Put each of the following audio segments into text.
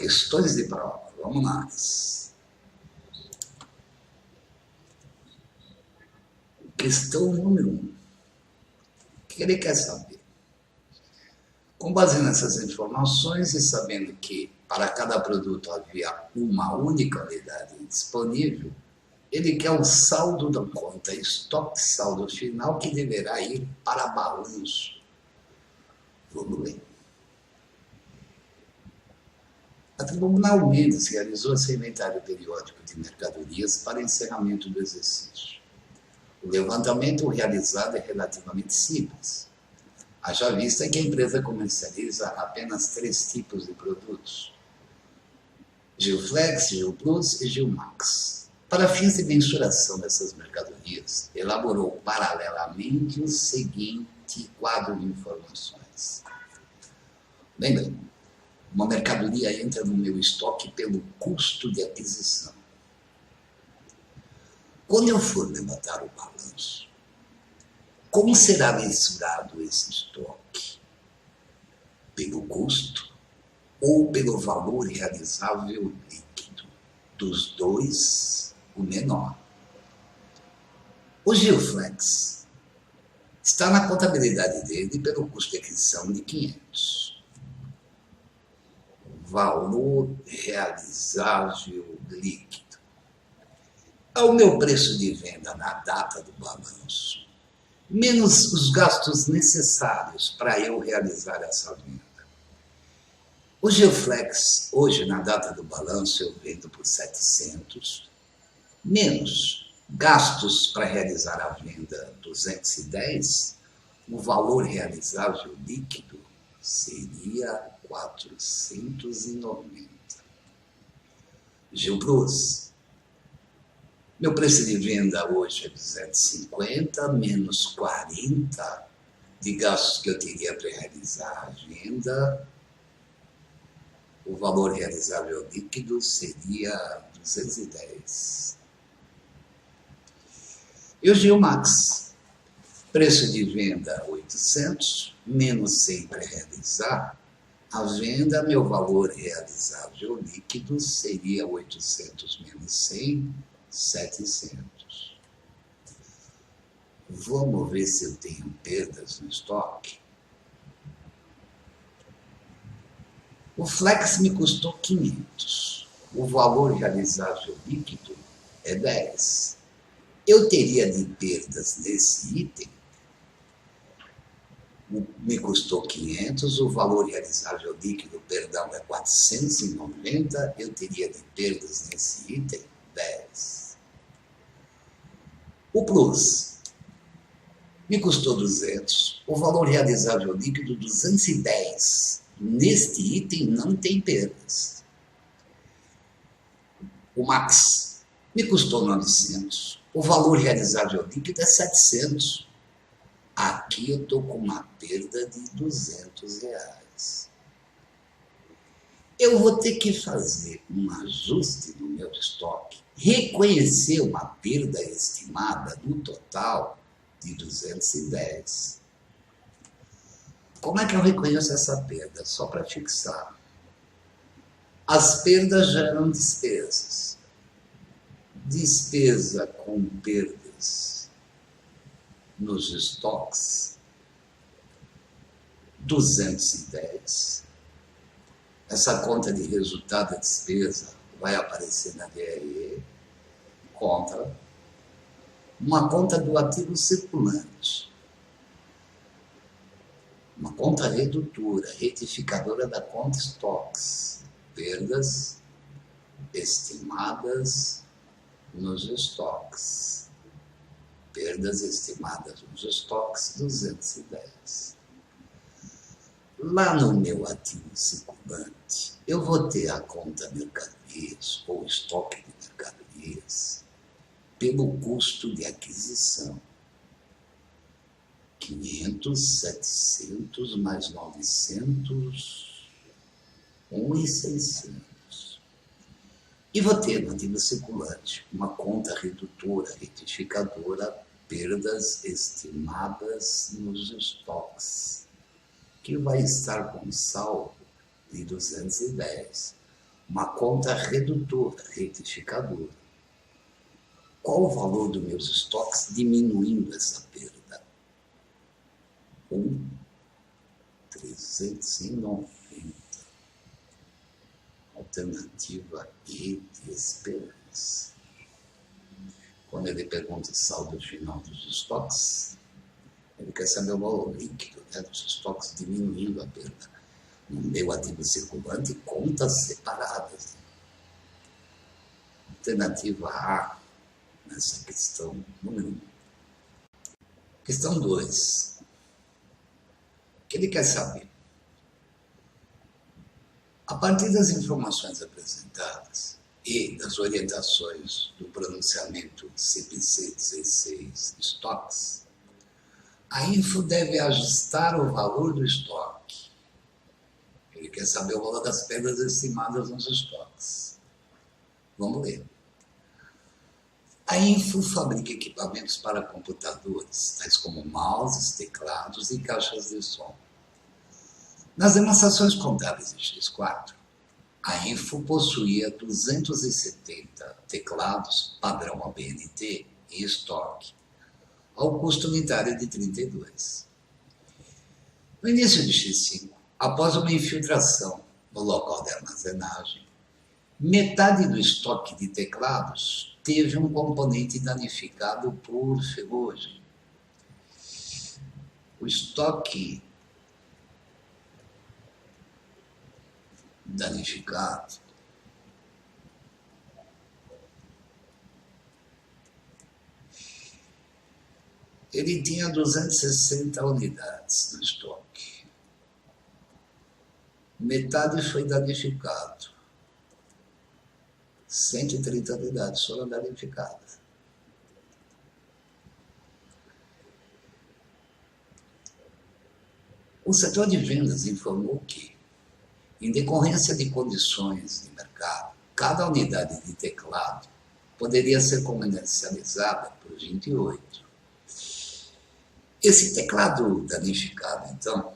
Questões de prova, vamos lá. Questão número 1. O que ele quer saber? Com base nessas informações e sabendo que para cada produto havia uma única unidade disponível, ele quer o saldo da conta, estoque saldo final, que deverá ir para balanço. Vamos ler. A Tribunal Mendes realizou esse inventário periódico de mercadorias para encerramento do exercício. O levantamento realizado é relativamente simples, haja vista que a empresa comercializa apenas 3 tipos de produtos: Gilflex, Gilplus e Gilmax. Para fins de mensuração dessas mercadorias, elaborou paralelamente o seguinte quadro de informações. Bem, uma mercadoria entra no meu estoque pelo custo de aquisição. Quando eu for levantar o balanço, como será mensurado esse estoque? Pelo custo ou pelo valor realizável líquido? Dos dois, o menor. O Gilflex está na contabilidade dele pelo custo de aquisição de 500. Valor realizável líquido. Ao meu preço de venda na data do balanço, menos os gastos necessários para eu realizar essa venda. O Gilflex, hoje na data do balanço, eu vendo por 700, menos gastos para realizar a venda 210, o valor realizável líquido seria 490. Gilplus, meu preço de venda hoje é 250, menos 40 de gastos que eu teria para realizar a venda, o valor realizável líquido seria 210. E o Gilmax, preço de venda 800, menos 100 para realizar a venda, meu valor realizável líquido seria 800 menos 100, 700. Vamos ver se eu tenho perdas no estoque. O Flex me custou 500. O valor realizável líquido é 10. Eu teria de perdas nesse item. Me custou 500, o valor realizável líquido, é 490, eu teria de perdas nesse item 10. O Plus me custou 200, o valor realizável líquido 210. Neste item não tem perdas. O Max me custou 900, o valor realizável líquido é 700. Aqui eu estou com uma perda de R$200. Eu vou ter que fazer um ajuste no meu estoque, reconhecer uma perda estimada no total de 210. Como é que eu reconheço essa perda? Só para fixar. As perdas geram despesas. Despesa com perdas nos estoques, 210. Essa conta de resultado da despesa vai aparecer na DRE, contra uma conta do ativo circulante, uma conta redutora, retificadora da conta estoques, perdas estimadas nos estoques. Perdas estimadas nos estoques, 210. Lá no meu ativo circulante, eu vou ter a conta mercadorias ou estoque de mercadorias pelo custo de aquisição. 500, 700 mais 900, 1.600. E vou ter no ativo circulante uma conta redutora, retificadora, perdas estimadas nos estoques, que vai estar com saldo de 210. uma conta redutora, retificadora. Qual o valor dos meus estoques diminuindo essa perda? 390. Alternativa E de esperança. Quando ele pergunta o saldo final dos estoques, ele quer saber o valor líquido, né, dos estoques diminuindo a perda. No meu ativo circulante, contas separadas. Alternativa A, nessa questão número 1. Questão 2. O que ele quer saber? A partir das informações apresentadas e das orientações do pronunciamento CPC 16 estoques, a info deve ajustar o valor do estoque. Ele quer saber o valor das perdas estimadas nos estoques. Vamos ler. A info fabrica equipamentos para computadores, tais como mouses, teclados e caixas de som. Nas demonstrações contábeis de X4, a info possuía 270 teclados padrão ABNT em estoque, ao custo unitário de 32. No início de X5, após uma infiltração no local de armazenagem, metade do estoque de teclados teve um componente danificado por ferrugem. O estoque danificado ele tinha 260 unidades no estoque. Metade foi danificado. 130 unidades foram danificadas. O setor de vendas informou que, em decorrência de condições de mercado, cada unidade de teclado poderia ser comercializada por 28. Esse teclado danificado, então,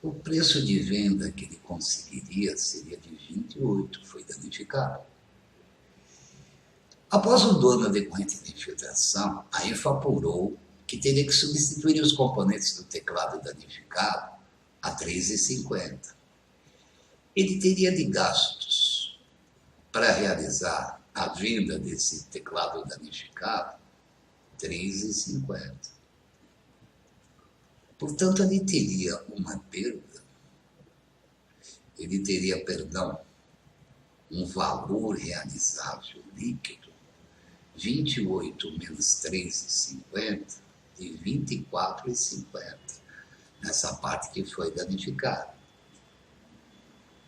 o preço de venda que ele conseguiria seria de 28, foi danificado. Após o dano decorrente de infiltração, a info apurou que teria que substituir os componentes do teclado danificado a R$ 3,50. Ele teria de gastos para realizar a venda desse teclado danificado R$ 3,50. Portanto, ele teria uma perda, um valor realizável líquido, 28 menos 3,50, de R$ 24,50, nessa parte que foi danificada.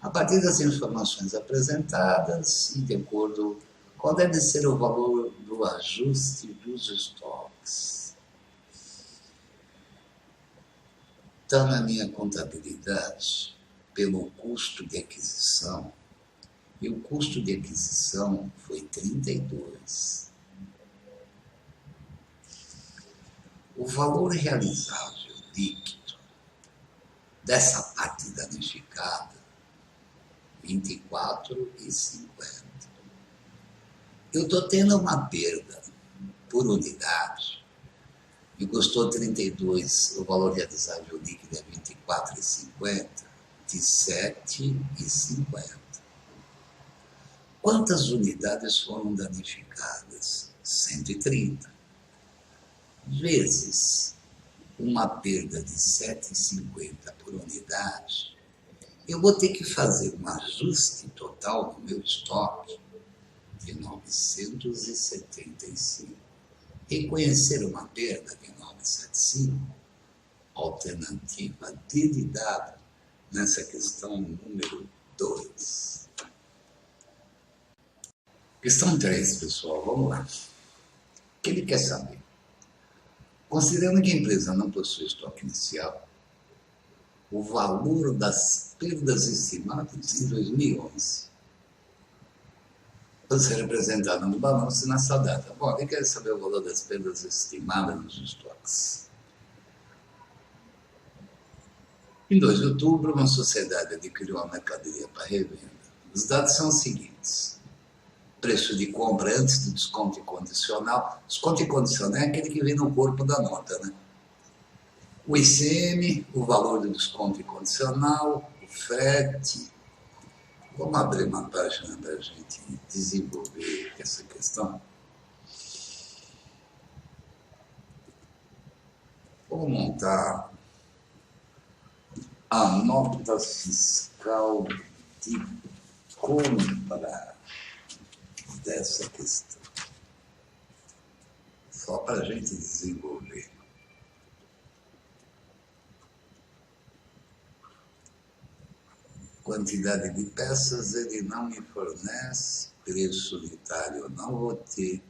A partir das informações apresentadas, e de acordo qual deve ser o valor do ajuste dos estoques. Está na minha contabilidade pelo custo de aquisição, e o custo de aquisição foi 32. O valor realizável líquido dessa parte danificada, 24,50. Eu estou tendo uma perda por unidade. Me custou 32, o valor realizável líquido é 24,50, de 7,50. Quantas unidades foram danificadas? 130. Vezes uma perda de 7,50 por unidade, eu vou ter que fazer um ajuste total no meu estoque de 975. Reconhecer uma perda de 975, alternativa D de dado, nessa questão número 2. Questão 3, pessoal, vamos lá. O que ele quer saber? Considerando que a empresa não possui estoque inicial, o valor das perdas estimadas em 2011 vai ser representado no balanço nessa data. Bom, ele quer saber o valor das perdas estimadas nos estoques. Em 2 de outubro, uma sociedade adquiriu uma mercadoria para revenda. Os dados são os seguintes: preço de compra antes do desconto incondicional. Desconto incondicional é aquele que vem no corpo da nota, né? O ICM, o valor do desconto incondicional, o frete. Vamos abrir uma página para a gente desenvolver essa questão. Vou montar a nota fiscal de compra dessa questão. Só para a gente desenvolver. Quantidade de peças ele não me fornece, preço unitário eu não vou ter.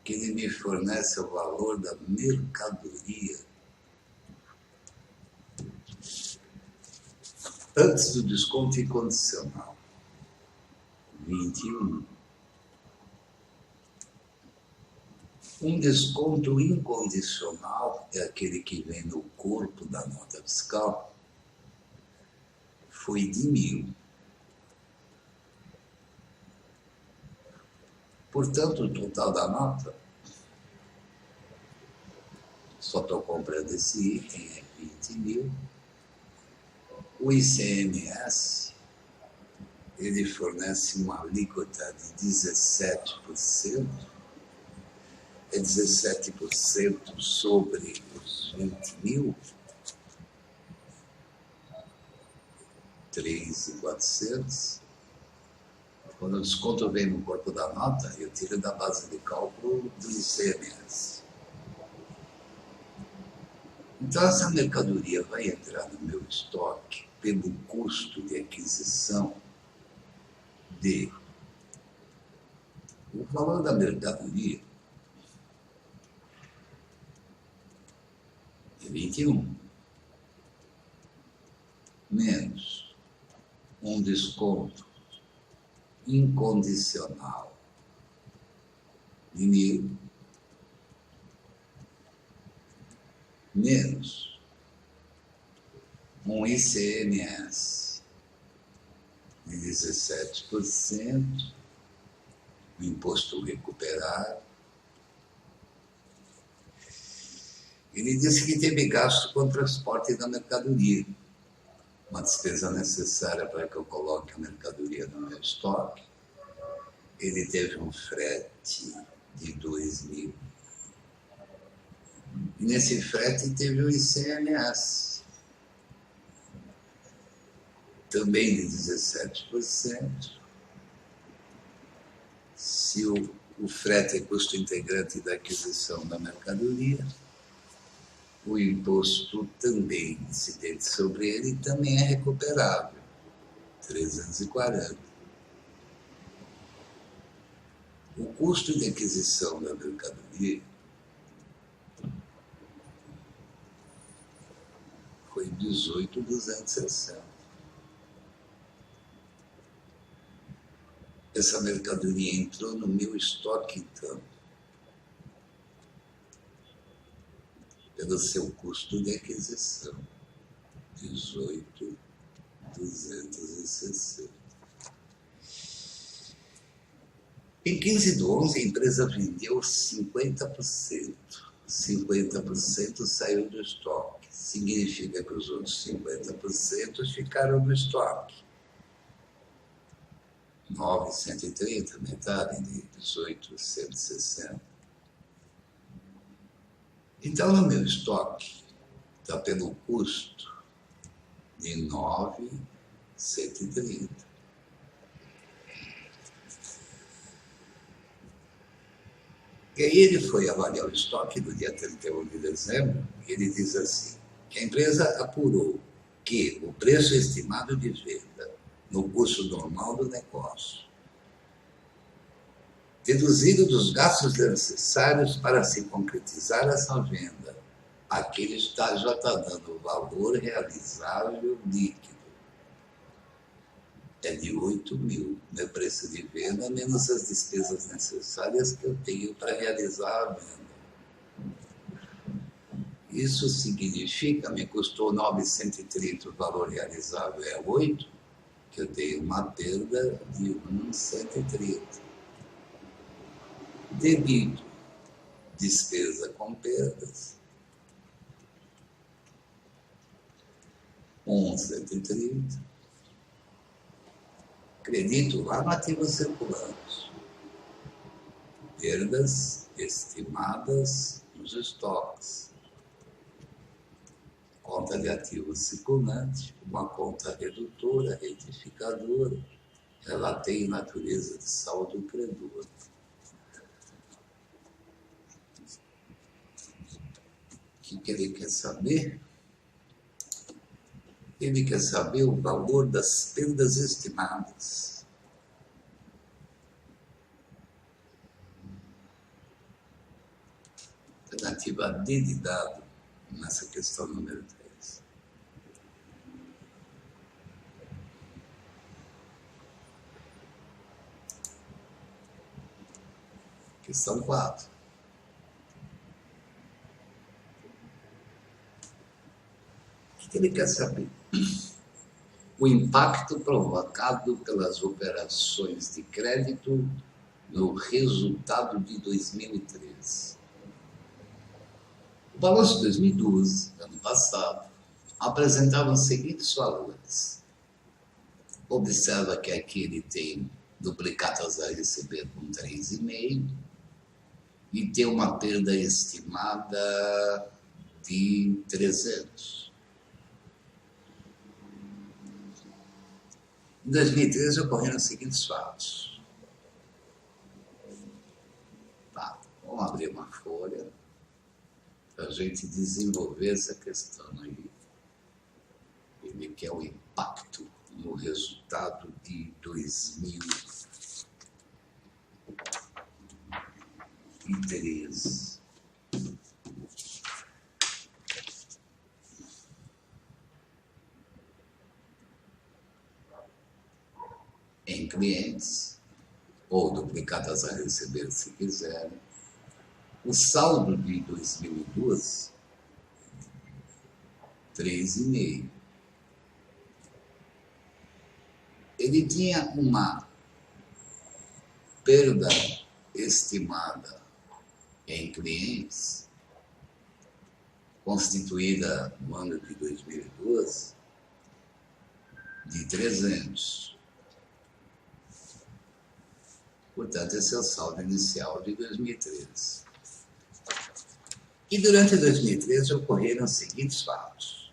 O que ele me fornece é o valor da mercadoria. Antes do desconto incondicional, 21. Um desconto incondicional é aquele que vem no corpo da nota fiscal. Foi de 1.000. Portanto, o total da nota, só estou comprando esse item, é 20.000. O ICMS, ele fornece uma alíquota de 17%. É 17% sobre os 20.000. 3.400. Quando o desconto vem no corpo da nota, eu tiro da base de cálculo do ICMS. Então, essa mercadoria vai entrar no meu estoque pelo custo de aquisição de... O valor da mercadoria é 21, menos um desconto incondicional de 1.000, menos um ICMS de 17%, o imposto recuperado. Ele disse que teve gasto com o transporte da mercadoria, uma despesa necessária para que eu coloque a mercadoria no meu estoque. Ele teve um frete de 2.000. E nesse frete teve o ICMS, também de 17%. Se o frete é custo integrante da aquisição da mercadoria, o imposto também incidente sobre ele também é recuperável, 340. O custo de aquisição da mercadoria foi 18.260. Essa mercadoria entrou no meu estoque, então, pelo seu custo de aquisição, 18.260. Em 15/11, a empresa vendeu 50%. 50% saiu do estoque. Significa que os outros 50% ficaram no estoque. 9.130, metade de 18.160. Então, no meu estoque, está pelo custo de 9.130. E aí ele foi avaliar o estoque no dia 31 de dezembro e ele diz assim, que a empresa apurou que o preço estimado de venda no custo normal do negócio, deduzido dos gastos necessários para se concretizar essa venda, aquele já está dando o valor realizável líquido. É de 8.000, meu preço de venda, menos as despesas necessárias que eu tenho para realizar a venda. Isso significa, me custou 930, o valor realizável é 8, que eu tenho uma perda de 130. Debito, despesa com perdas, 130. Credito lá no ativo circulante. Perdas estimadas nos estoques. Conta de ativo circulante, uma conta redutora, retificadora. Ela tem natureza de saldo credor. O que ele quer saber? Ele quer saber o valor das perdas estimadas. Alternativa D de dado, nessa questão número 3. Questão 4. O que ele quer saber? O impacto provocado pelas operações de crédito no resultado de 2013. O balanço de 2012, ano passado, apresentava os seguintes valores. Observa que aqui ele tem duplicatas a receber com 3,5 e tem uma perda estimada de 300. Em 2013 ocorreram os seguintes fatos. Tá, vamos abrir uma folha para a gente desenvolver essa questão aí. Ele quer o impacto no resultado de 2013. Em clientes, ou duplicadas a receber se quiserem. O saldo de 2012, 3,5. Ele tinha uma perda estimada em clientes, constituída no ano de 2012, de 300. Portanto, esse é o saldo inicial de 2013. E durante 2013 ocorreram os seguintes fatos.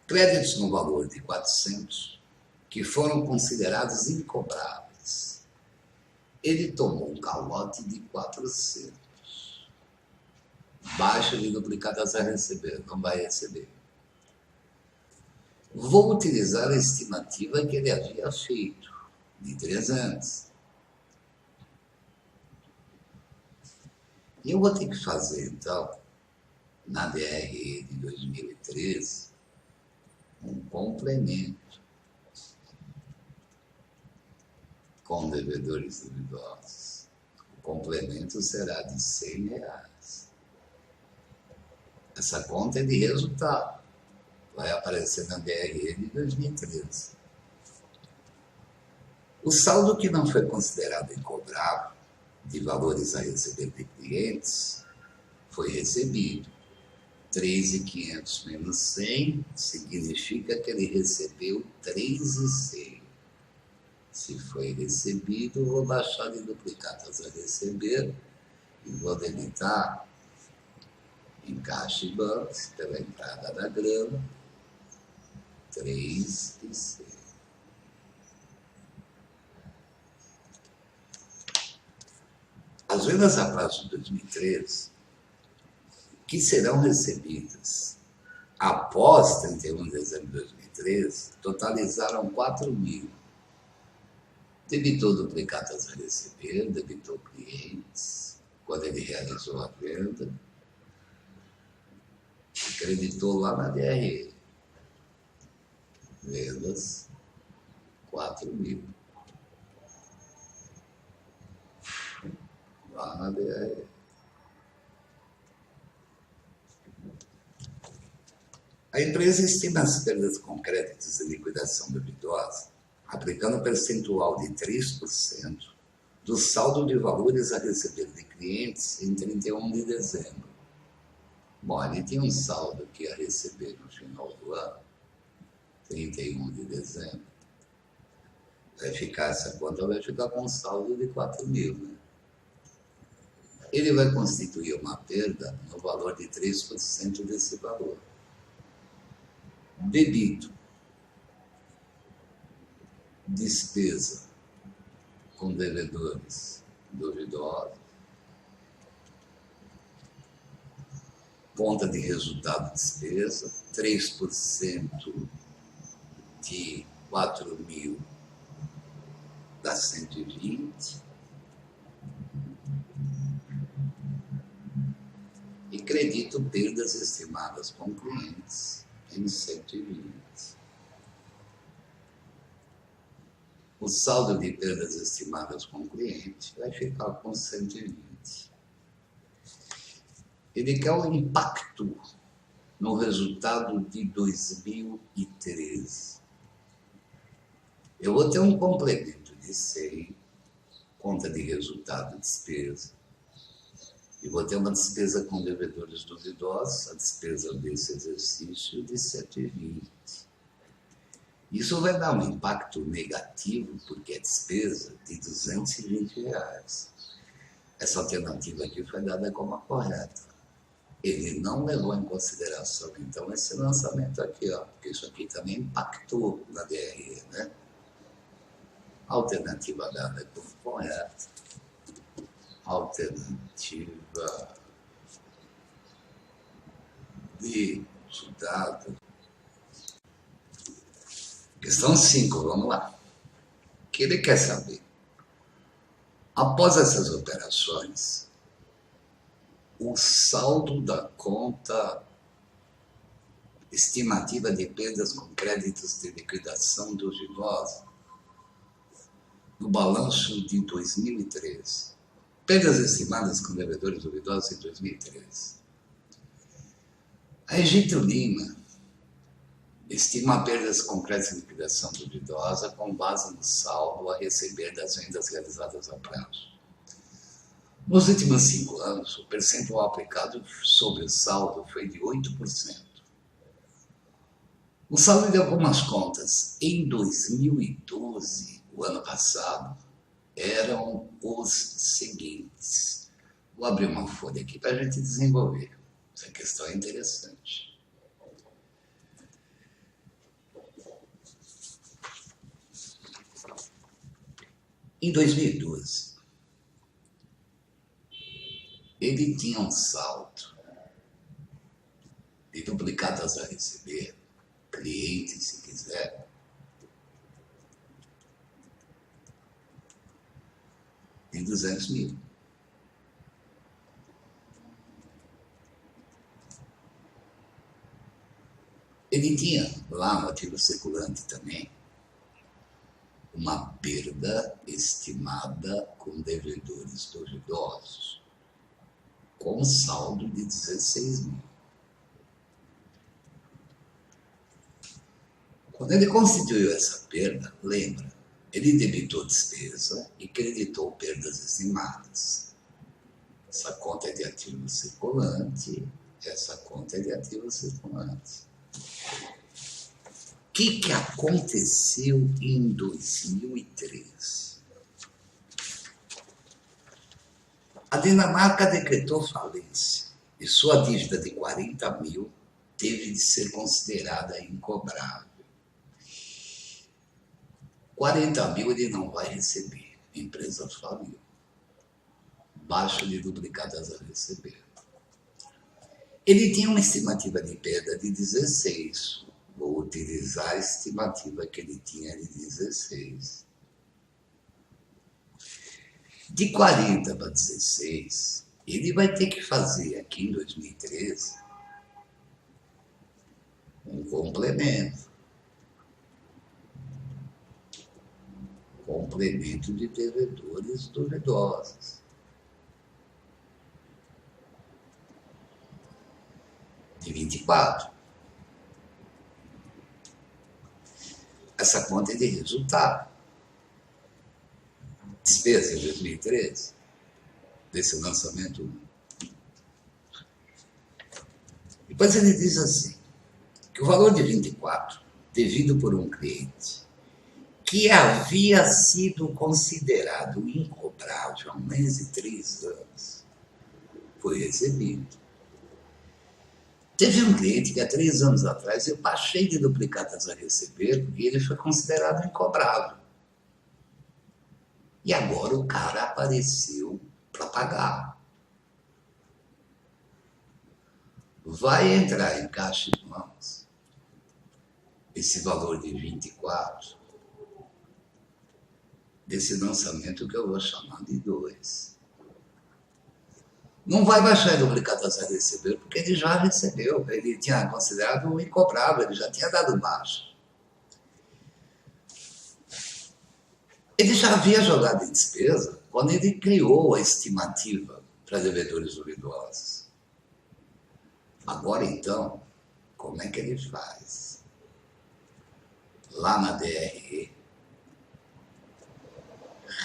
Créditos no valor de 400, que foram considerados incobráveis. Ele tomou um calote de 400. Baixa de duplicadas a receber, não vai receber. Vou utilizar a estimativa que ele havia feito, de 300. E eu vou ter que fazer, então, na DRE de 2013, um complemento com devedores duvidosos. O complemento será de R$100. Essa conta é de resultado. Vai aparecer na DRE de 2013. O saldo que não foi considerado incobrável, de valores a receber de clientes, foi recebido. 3.500 menos 100 significa que ele recebeu 3.100. Se foi recebido, vou baixar de duplicadas a receber e vou debitar em caixa e bancos, pela entrada da grama, 3.100. As vendas a prazo de 2013, que serão recebidas após 31 de dezembro de 2013, totalizaram 4.000. Debitou duplicatas a receber, debitou clientes, quando ele realizou a venda, acreditou lá na DRE. Vendas, 4.000. Lá na DRE. A empresa estima as perdas com créditos de liquidação duvidosa, aplicando percentual de 3% do saldo de valores a receber de clientes em 31 de dezembro. Bom, ele tinha um saldo que ia receber no final do ano, 31 de dezembro. Essa conta vai ficar com um saldo de 4 mil, né? Ele vai constituir uma perda no valor de 3% desse valor. Débito, despesa com devedores duvidosos, conta de resultado despesa, 3% de 4 mil dá 120, e credito perdas estimadas com clientes em 120. O saldo de perdas estimadas com cliente vai ficar com 120. Ele quer o impacto no resultado de 2013. Eu vou ter um complemento de 100, conta de resultado, despesa. E vou ter uma despesa com devedores duvidosos, a despesa desse exercício de 120. Isso vai dar um impacto negativo, porque é despesa de R$220. Essa alternativa aqui foi dada como a correta. Ele não levou em consideração, então, esse lançamento aqui, ó, porque isso aqui também impactou na DRE, né? A alternativa dada como correta. Alternativa de resultado. Questão 5, vamos lá. O que ele quer saber? Após essas operações, o saldo da conta estimativa de perdas com créditos de liquidação duvidosa no balanço de 2013. Perdas estimadas com devedores duvidosos em 2013. A Egito Lima estima perdas com créditos de liquidação duvidosa com base no saldo a receber das vendas realizadas a prazo. Nos últimos 5 anos, o percentual aplicado sobre o saldo foi de 8%. O saldo de algumas contas em 2012, o ano passado, eram os seguintes. Vou abrir uma folha aqui para a gente desenvolver. Essa questão é interessante. Em 2012, ele tinha um saldo de duplicadas a receber, cliente, se quiser, de 200 mil. Ele tinha lá no ativo circulante também uma perda estimada com devedores duvidosos, com saldo de 16 mil. Quando ele constituiu essa perda, lembra, ele debitou despesa e creditou perdas estimadas. Essa conta é de ativo circulante, essa conta é de ativo circulante. O que aconteceu em 2003? A Dinamarca decretou falência e sua dívida de 40 mil teve de ser considerada incobrável. 40 mil ele não vai receber, a empresa faliu. Baixa de duplicadas a receber. Ele tinha uma estimativa de perda de 16. Vou utilizar a estimativa que ele tinha de 16. De 40 para 16, ele vai ter que fazer aqui em 2013 um complemento. Complemento de devedores duvidosos. De 24. Essa conta é de resultado. Despesa em 2013, desse lançamento. Depois ele diz assim, que o valor de 24, devido por um cliente, que havia sido considerado incobrável há mais de 3 anos, foi recebido. Teve um cliente que há 3 anos atrás eu baixei de duplicatas a receber porque ele foi considerado incobrável. E agora o cara apareceu para pagar. Vai entrar em caixa de mãos esse valor de 24 desse lançamento que eu vou chamar de 2. Não vai baixar em duplicatas a receber porque ele já recebeu. Ele tinha considerado um incobrável, ele já tinha dado baixa. Ele já havia jogado em despesa quando ele criou a estimativa para devedores duvidosos. Agora, então, como é que ele faz? Lá na DRE,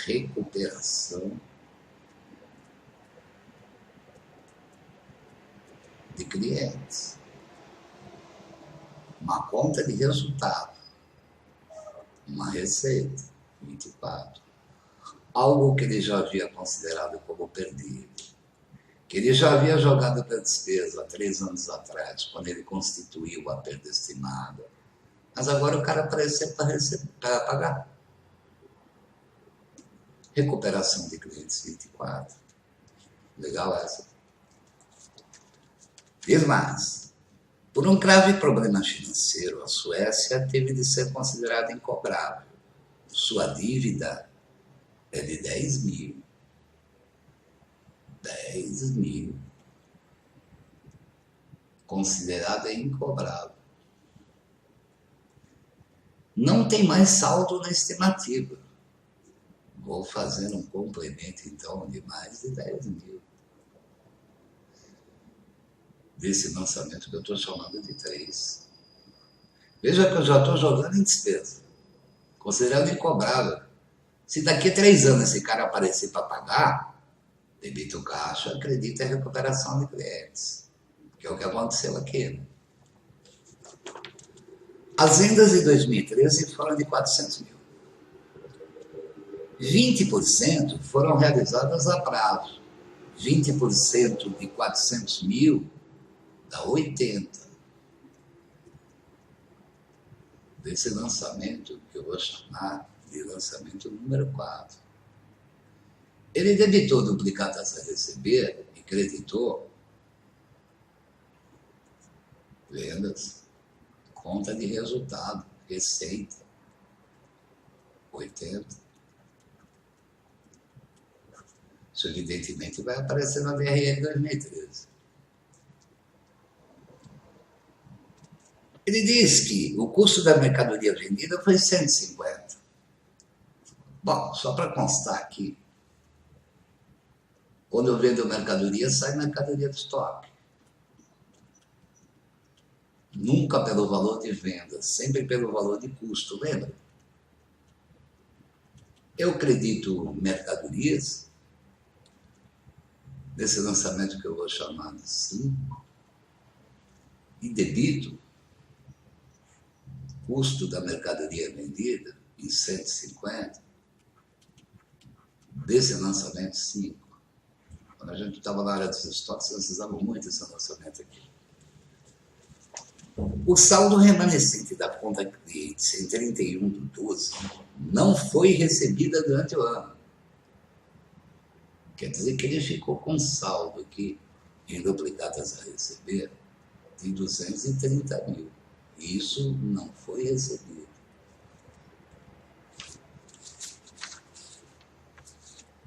recuperação de clientes. Uma conta de resultado. Uma receita. 24. Algo que ele já havia considerado como perdido. Que ele já havia jogado para despesa há 3 anos atrás, quando ele constituiu a perda estimada. Mas agora o cara apareceu para pagar. Recuperação de clientes 24. Legal essa. Diz mais. Por um grave problema financeiro, a Suécia teve de ser considerada incobrável. Sua dívida é de 10 mil. 10 mil. Considerada incobrável. Não tem mais saldo na estimativa. Vou fazer um complemento, então, de mais de 10 mil. Desse lançamento que eu estou chamando de 3. Veja que eu já estou jogando em despesa. Considerado incobrável. Se daqui a 3 anos esse cara aparecer para pagar, debita o caixa, acredita em recuperação de clientes. Que é o que aconteceu aqui. Né? As vendas de 2013 foram de 400 mil. 20% foram realizadas a prazo. 20% de 400 mil dá 80. Desse lançamento, que eu vou chamar de lançamento número 4. Ele debitou duplicatas a receber e creditou vendas, conta de resultado, receita, 80. Isso evidentemente vai aparecer na DRE de 2013. Ele diz que o custo da mercadoria vendida foi 150. Bom, só para constar aqui, quando eu vendo mercadoria, sai mercadoria do estoque. Nunca pelo valor de venda, sempre pelo valor de custo, lembra? Eu acredito mercadorias, nesse lançamento que eu vou chamar de 5, e debito custo da mercadoria vendida em 150, desse lançamento 5. Quando a gente estava na área dos estoques, nós fizemos muito esse lançamento aqui. O saldo remanescente da conta clientes em 31/12 não foi recebida durante o ano. Quer dizer que ele ficou com saldo aqui em duplicatas a receber de 230 mil. E isso não foi recebido.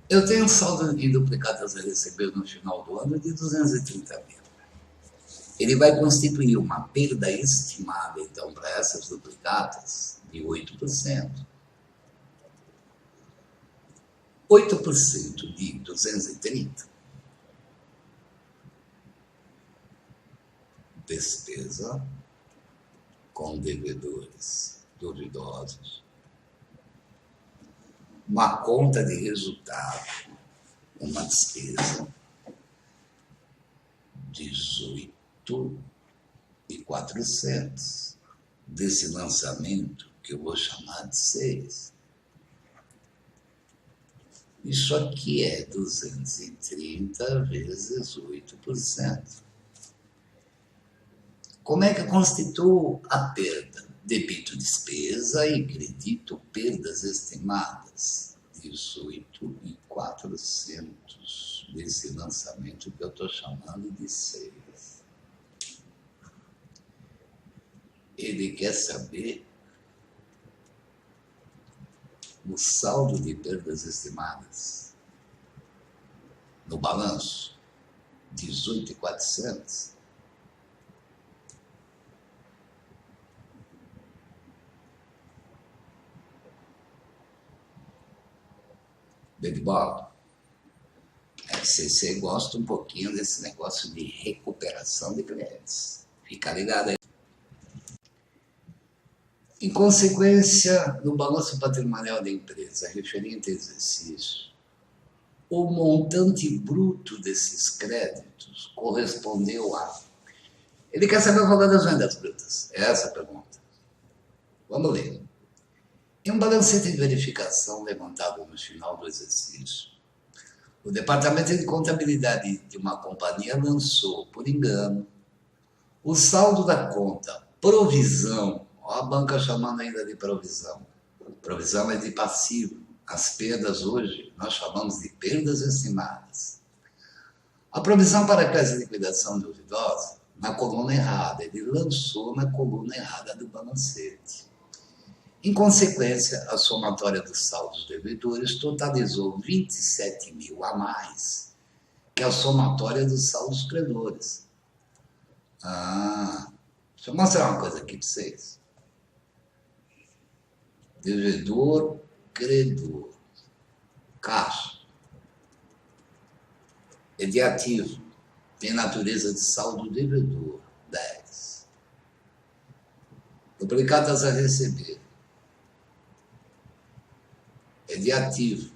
Eu tenho um saldo em duplicatas a receber no final do ano de 230 mil. Ele vai constituir uma perda estimada, então, para essas duplicatas de 8%. 8% de 230. Despesa com devedores duvidosos. Uma conta de resultado, uma despesa, 18.400 desse lançamento, que eu vou chamar de 6. Isso aqui é 230 vezes 8%. Como é que eu constituo a perda? Debito despesa e credito perdas estimadas. 18.400 desse lançamento que eu estou chamando de 6. Ele quer saber o saldo de perdas estimadas no balanço, 18.400. Bem de bola. CC gosta um pouquinho desse negócio de recuperação de clientes. Fica ligado aí. Em consequência, no balanço patrimonial da empresa referente a exercício, o montante bruto desses créditos correspondeu a... Ele quer saber o valor das vendas brutas. É essa a pergunta. Vamos ler. Em um balancete de verificação levantado no final do exercício, o Departamento de Contabilidade de uma companhia lançou, por engano, o saldo da conta provisão. Olha a banca chamando ainda de provisão. Provisão é de passivo. As perdas hoje nós chamamos de perdas estimadas. A provisão para crédito de liquidação duvidosa, na coluna errada. Ele lançou na coluna errada do balancete. Em consequência, a somatória dos saldos devedores totalizou 27 mil a mais que a somatória dos saldos credores. Deixa eu mostrar uma coisa aqui para vocês. Devedor, credor, caixa. É de ativo, tem natureza de saldo devedor, 10. Duplicadas a receber. É de ativo,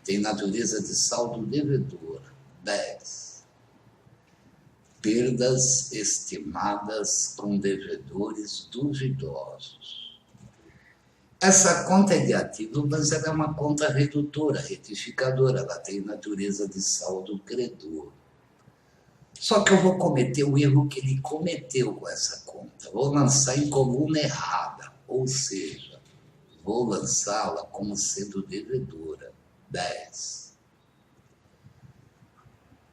tem natureza de saldo devedor, 10. Perdas estimadas com devedores duvidosos. Essa conta é de ativo, mas ela é uma conta redutora, retificadora, ela tem natureza de saldo credor. Só que eu vou cometer o erro que ele cometeu com essa conta. Vou lançar em coluna errada, ou seja, vou lançá-la como sendo devedora, 10.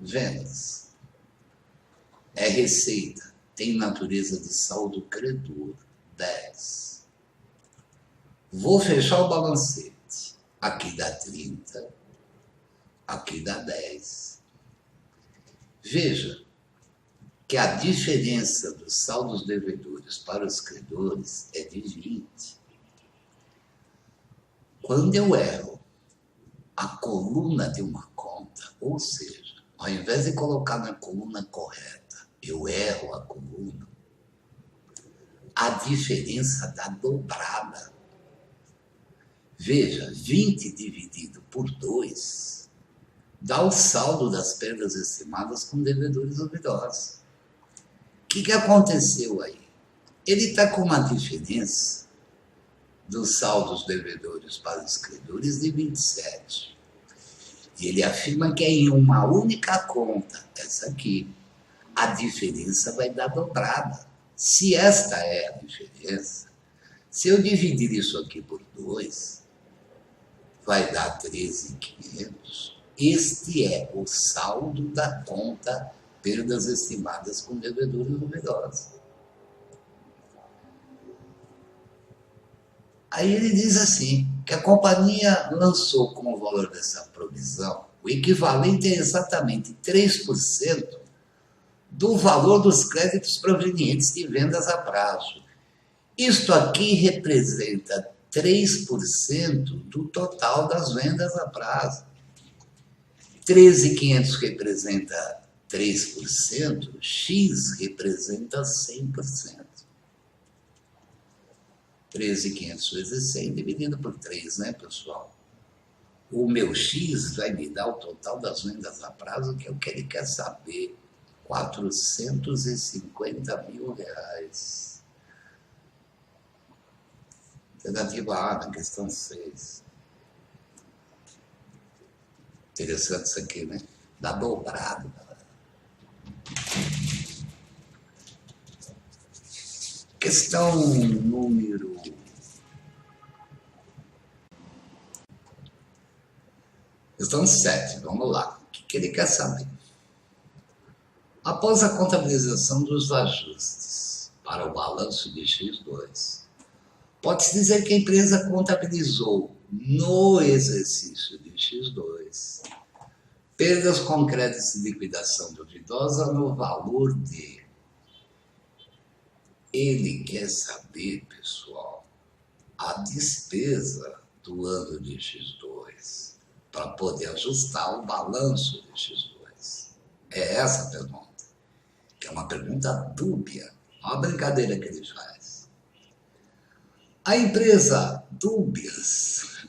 Vendas. É receita, tem natureza de saldo credor, 10. Vou fechar o balancete. Aqui dá 30, aqui dá 10. Veja que a diferença dos saldos devedores para os credores é de 20. Quando eu erro a coluna de uma conta, ou seja, ao invés de colocar na coluna correta, eu erro a coluna, a diferença dá dobrada. Veja, 20 dividido por 2 dá o saldo das perdas estimadas com devedores duvidosos. O que aconteceu aí? Ele está com uma diferença dos saldos devedores para os credores de 27. E ele afirma que é em uma única conta, essa aqui, a diferença vai dar dobrada. Se esta é a diferença, se eu dividir isso aqui por 2, vai dar 13.500. Este é o saldo da conta perdas estimadas com devedores duvidosos. Aí ele diz assim, que a companhia lançou com o valor dessa provisão, o equivalente é exatamente 3% do valor dos créditos provenientes de vendas a prazo. Isto aqui representa 3% do total das vendas a prazo. 13.500 representa 3%, X representa 100%. 13.500 vezes 100 dividido por 3, né, pessoal? O meu X vai me dar o total das vendas a prazo, que é o que ele quer saber. R$ 450 mil. Alternativa A, na questão 6. Interessante isso aqui, né? Dá dobrado, galera. Questão número... Questão 7, vamos lá. O que ele quer saber? Após a contabilização dos ajustes para o balanço de X2, pode-se dizer que a empresa contabilizou no exercício de X2 perdas com créditos de liquidação duvidosa no valor de... Ele quer saber, pessoal, a despesa do ano de X2 para poder ajustar o balanço de X2. É essa a pergunta. Que é uma pergunta dúbia. Olha a brincadeira que ele faz. A empresa Dúbias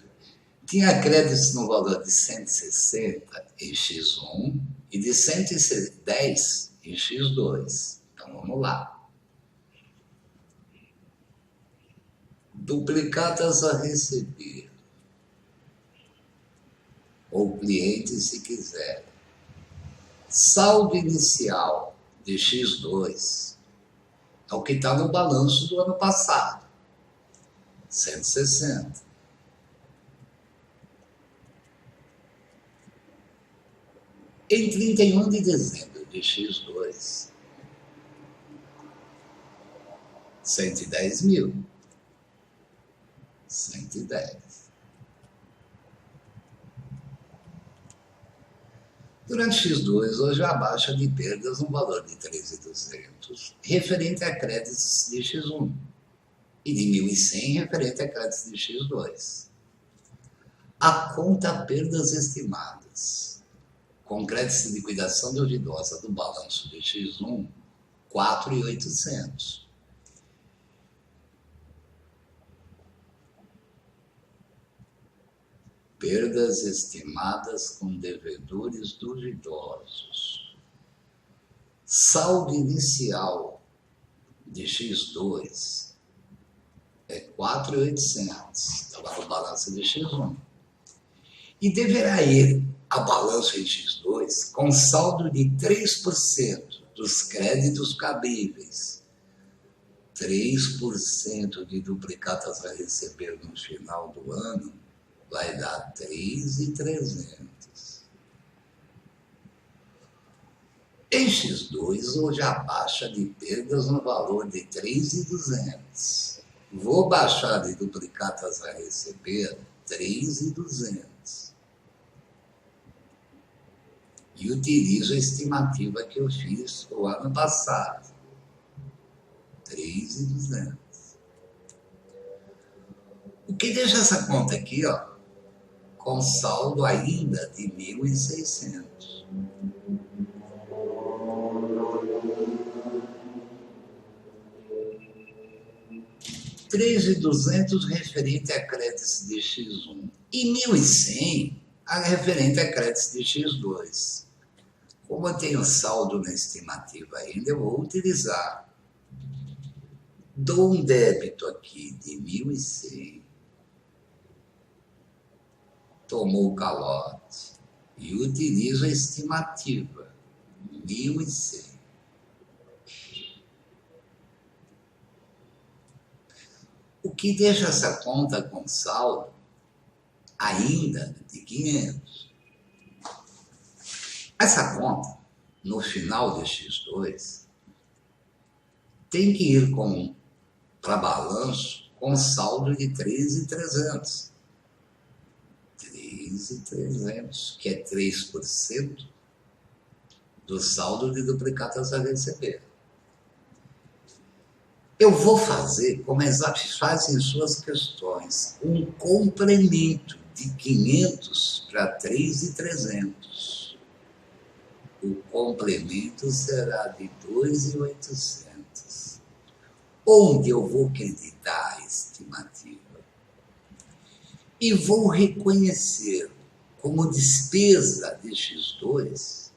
tinha créditos no valor de 160 em X1 e de 110 em X2. Então vamos lá. Duplicatas a receber. Ou cliente, se quiser. Saldo inicial de X2 é o que está no balanço do ano passado. 160. Em 31 de dezembro de X2, 110 mil. 110. Durante X2, houve a baixa de perdas no valor de 13.200, referente a créditos de X1, e de 1.100 referente a créditos de X2. A conta perdas estimadas, com créditos de liquidação duvidosa do balanço de X1, 4.800. Perdas estimadas com devedores duvidosos. Saldo inicial de X2 é 4.800, estava no balanço de X1. E deverá ir a balanço em X2 com saldo de 3% dos créditos cabíveis. 3% de duplicatas a receber no final do ano vai dar 3.300. Em X2, hoje a baixa de perdas no valor de 3.200. Vou baixar de duplicatas a receber 3.200. E utilizo a estimativa que eu fiz o ano passado. 3.200. O que deixa essa conta aqui, ó, com saldo ainda de 1.600. R$3.200 referente a créditos de X1 e 1.100 referente a créditos de X2. Como eu tenho saldo na estimativa ainda, eu vou utilizar. Dou um débito aqui de 1.100. Tomou o calote e utilizo a estimativa 1.100. O que deixa essa conta com saldo ainda de 500. Essa conta, no final de X2, tem que ir para balanço com saldo de 13.300. 3.300, que é 3% do saldo de duplicatas a receber. Eu vou fazer, como a Exap faz em suas questões, um complemento de 500 para 3.300. O complemento será de 2.800. onde eu vou acreditar a estimativa e vou reconhecer como despesa de X2,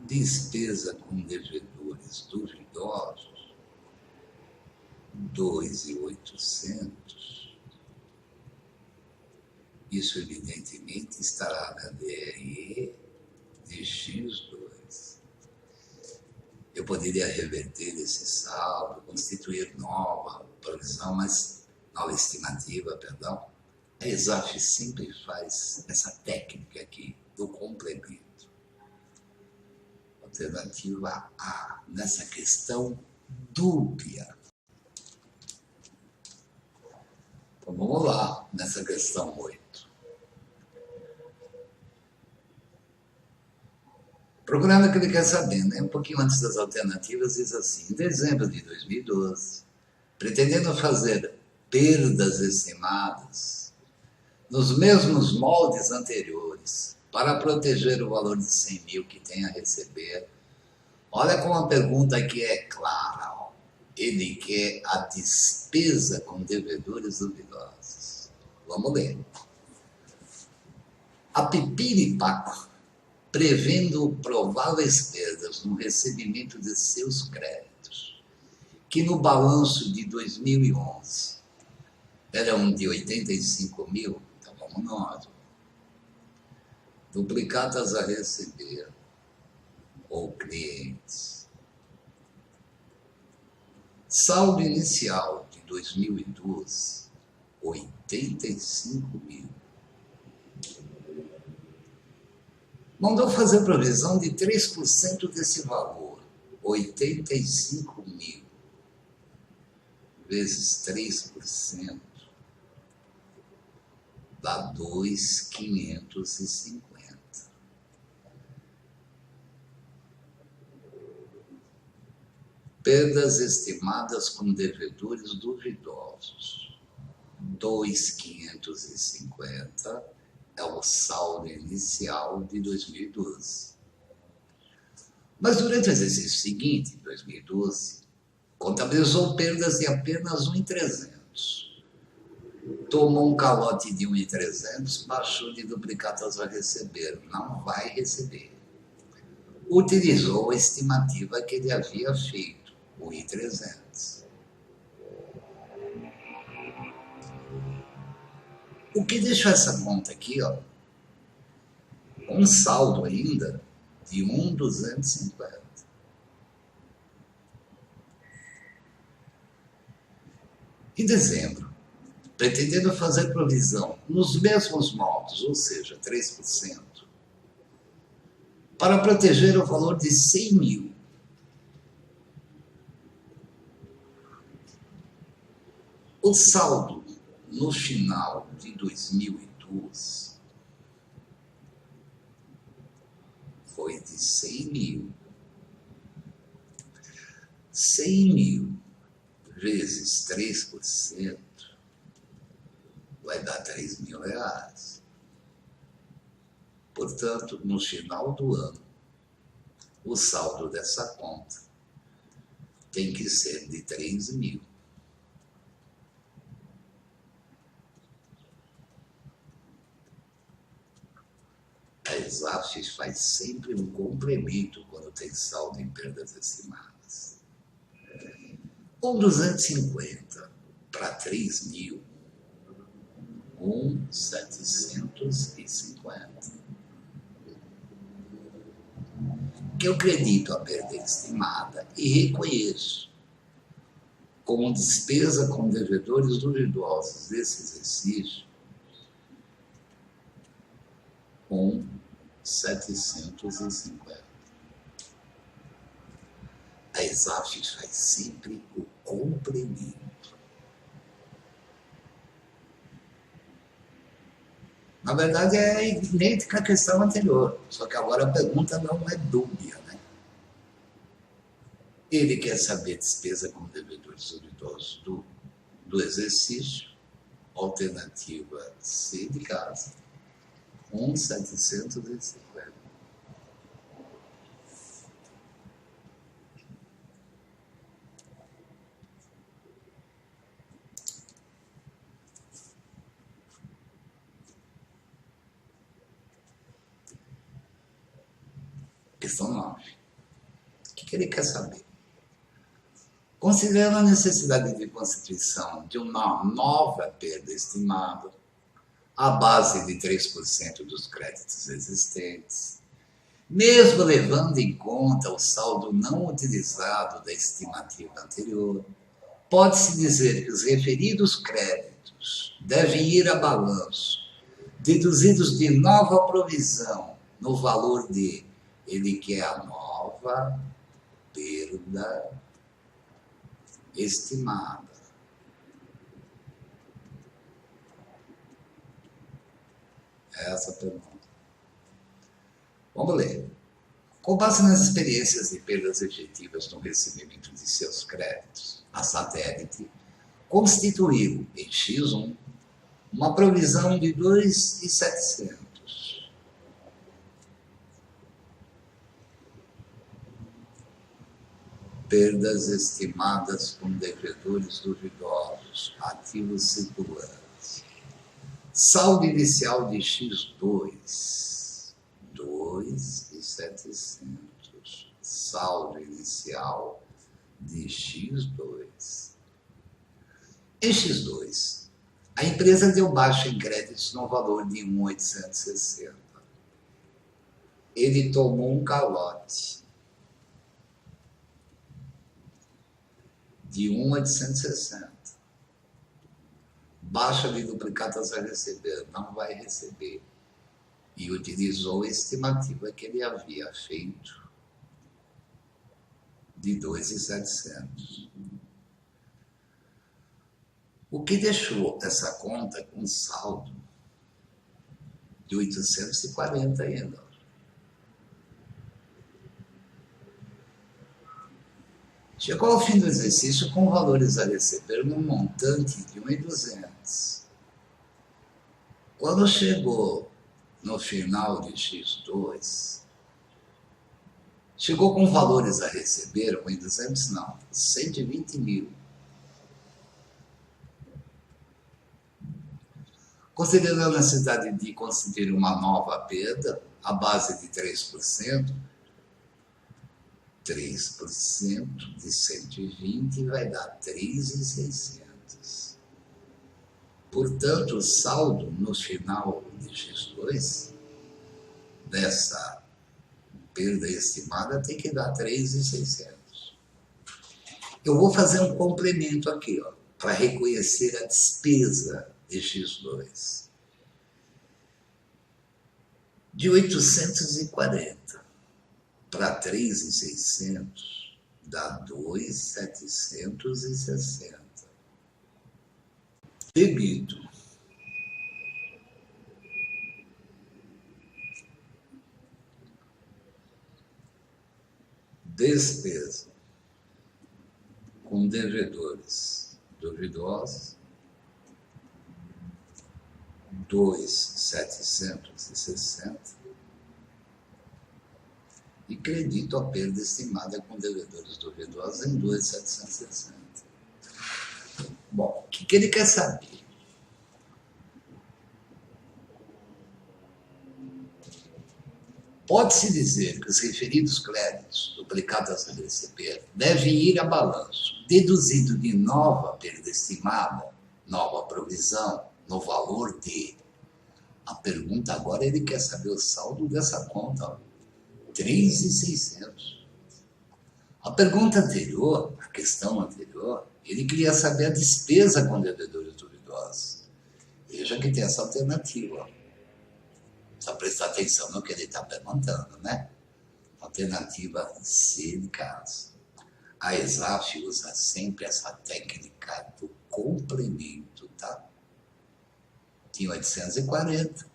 despesa com devedores duvidosos, 2.800. Isso, evidentemente, estará na DRE de X2. Eu poderia reverter esse saldo, constituir nova provisão, nova estimativa, perdão. A ESAF sempre faz essa técnica aqui do complemento. Alternativa A, nessa questão dúbia. Então, vamos lá, nessa questão 8. Procurando o que ele quer saber, né? Um pouquinho antes das alternativas, diz assim: em dezembro de 2012, pretendendo fazer perdas estimadas nos mesmos moldes anteriores, para proteger o valor de 100 mil que tem a receber. Olha como a pergunta aqui é clara. Ó. Ele quer a despesa com devedores duvidosos. Vamos ler. A Pipiripaco, prevendo prováveis perdas no recebimento de seus créditos, que no balanço de 2011 eram de 85 mil, então vamos nós, duplicatas a receber, ou clientes. Saldo inicial de 2012, 85 mil. Mandou fazer provisão de 3% desse valor, 85 mil, vezes 3%, dá 2.550. Perdas estimadas com devedores duvidosos, 2.550 é o saldo inicial de 2012. Mas durante o exercício seguinte, em 2012, contabilizou perdas de apenas 1.300. Tomou um calote de 1.300, baixou de duplicatas a receber, não vai receber. Utilizou a estimativa que ele havia feito, 1.300. O que deixa essa conta aqui, ó, um saldo ainda de 1.250. Em dezembro, pretendendo fazer provisão nos mesmos moldes, ou seja, 3%, para proteger o valor de 100 mil. O saldo no final de 2012 foi de 100 mil. 100 mil vezes 3% vai dar 3 mil reais. Portanto, no final do ano, o saldo dessa conta tem que ser de 3 mil. A ESAF faz sempre um complemento quando tem saldo em perdas estimadas. 1.250 para 3 mil, 1.750. Que eu acredito a perda estimada e reconheço como despesa com devedores duvidosos desse exercício, 1.750. A ESAF faz sempre o complemento. Na verdade, é idêntica à questão anterior, só que agora a pergunta não é dúbia, né? Ele quer saber despesa com devedores duvidosos do exercício, alternativa C de casa, 1.750. questão 9. O que ele quer saber? Considerando a necessidade de constituição de uma nova perda estimada, à base de 3% dos créditos existentes, mesmo levando em conta o saldo não utilizado da estimativa anterior, pode-se dizer que os referidos créditos devem ir a balanço, deduzidos de nova provisão, no valor de, ele quer a nova perda estimada. Essa pergunta. Vamos ler. Com base nas experiências de perdas efetivas no recebimento de seus créditos, a Satélite constituiu em X1 uma provisão de 2.700. Perdas estimadas com devedores duvidosos, ativos circulantes. Saldo inicial de X2, 2.700. Saldo inicial de X2. Em X2, a empresa deu baixa em créditos no valor de 1.860. Ele tomou um calote de 1.860. Baixa de duplicatas a receber, não vai receber. E utilizou a estimativa que ele havia feito de 2.700. O que deixou essa conta com saldo de 840 ainda. Chegou ao fim do exercício com valores a receber num montante de 1.200. Quando chegou no final de X2, chegou com valores a receber, 1.200 não, 120 mil. Considerando a necessidade de constituir uma nova perda, à base de 3%, 3% de 120 vai dar 3.600. Portanto, o saldo no final de X2 dessa perda estimada tem que dar 3.600. Eu vou fazer um complemento aqui, para reconhecer a despesa de X2. De 840 para 3.600 dá 2.760. Debito. Despesa com devedores duvidosos, 2.760. E credito a perda estimada com devedores duvidosos em 2.760. Bom, o que ele quer saber? Pode-se dizer que os referidos créditos duplicados a receber devem ir a balanço, deduzido de nova perda estimada, nova provisão, no valor de... A pergunta agora, ele quer saber o saldo dessa conta, 3.600. A pergunta anterior, a questão anterior, ele queria saber a despesa com devedores duvidosos. Veja que tem essa alternativa. Só prestar atenção no que ele está perguntando, né? Alternativa C de caso. A ESAF usa sempre essa técnica do complemento, tá? Tinha 840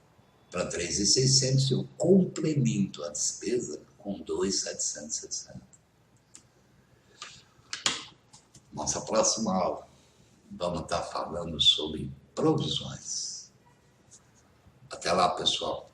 para 3.600, eu complemento a despesa com 2.760. Nossa próxima aula, vamos estar falando sobre provisões. Até lá, pessoal.